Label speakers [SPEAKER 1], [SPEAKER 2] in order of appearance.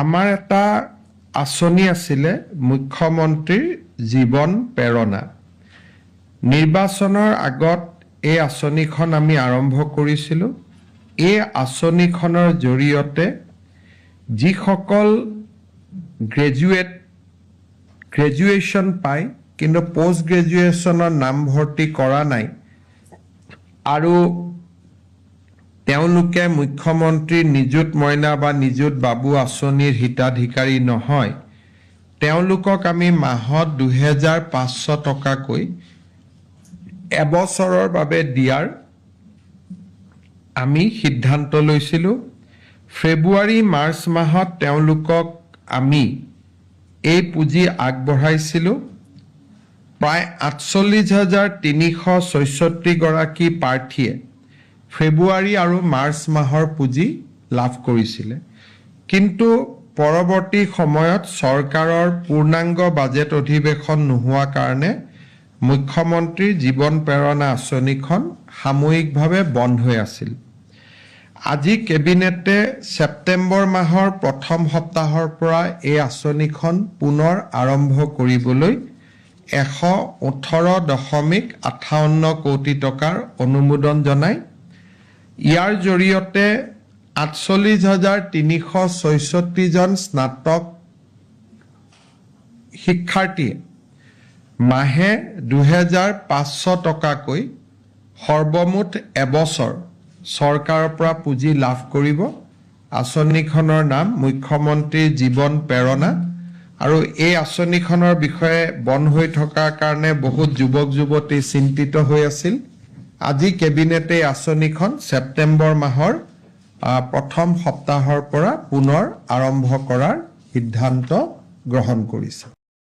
[SPEAKER 1] আমাৰ এটা আঁচনি আছিলে মুখ্যমন্ত্ৰীৰ জীৱন প্ৰেৰণা। নিৰ্বাচনৰ আগত এই আঁচনিখন আমি আৰম্ভ কৰিছিলোঁ। এই আঁচনিখনৰ জৰিয়তে যিসকল গ্ৰেজুৱেশ্যন পায় কিন্তু পোষ্ট গ্ৰেজুৱেশ্যনৰ নামভৰ্তি কৰা নাই আৰু তেওঁলোকে মুখ্যমন্ত্ৰী নিযুত মইনা বা নিযুত বাবু আঁচনিৰ হিতাধিকাৰী নহয়, তেওঁলোকক আমি মাহত ২৫০০ টকাকৈ এবছৰৰ বাবে দিয়াৰ আমি সিদ্ধান্ত লৈছিলোঁ। ফেব্ৰুৱাৰী মাৰ্চ মাহত তেওঁলোকক আমি এই পুঁজি আগবঢ়াইছিলোঁ। প্ৰায় ৪৮,৩৬৬ গৰাকী প্ৰাৰ্থীয়ে ফেব্ৰুৱাৰী আৰু মাৰ্চ মাহৰ পুঁজি লাভ কৰিছিলে। কিন্তু পৰৱৰ্তী সময়ত চৰকাৰৰ পূৰ্ণাংগ বাজেট অধিৱেশন নোহোৱাৰ কাৰণে মুখ্যমন্ত্ৰীৰ জীৱন প্ৰেৰণা আঁচনিখন সাময়িকভাৱে বন্ধ হৈ আছিল। আজি কেবিনেটে ছেপ্টেম্বৰ মাহৰ প্ৰথম সপ্তাহৰ পৰা এই আঁচনিখন পুনৰ আৰম্ভ কৰিবলৈ ১১৮.৫৮ কোটি টকাৰ অনুমোদন জনায়। ইয়াৰ জৰিয়তে ৪৮,৩৬৬জন স্নাতক শিক্ষাৰ্থীয়ে মাহে ২৫০০ টকাকৈ সৰ্বমুঠ এবছৰ চৰকাৰৰ পৰা পুঁজি লাভ কৰিব। আঁচনিখনৰ নাম মুখ্যমন্ত্ৰীৰ জীৱন প্ৰেৰণা আৰু এই আঁচনিখনৰ বিষয়ে বন্ধ হৈ থকাৰ কাৰণে বহুত যুৱক যুৱতী চিন্তিত হৈ আছিল। আজি কেবিনেটে আঁচনিখন ছেপ্টেম্বৰ মাহৰ প্ৰথম সপ্তাহৰ পৰা পুনৰ আৰম্ভ কৰাৰ সিদ্ধান্ত গ্ৰহণ কৰিছে।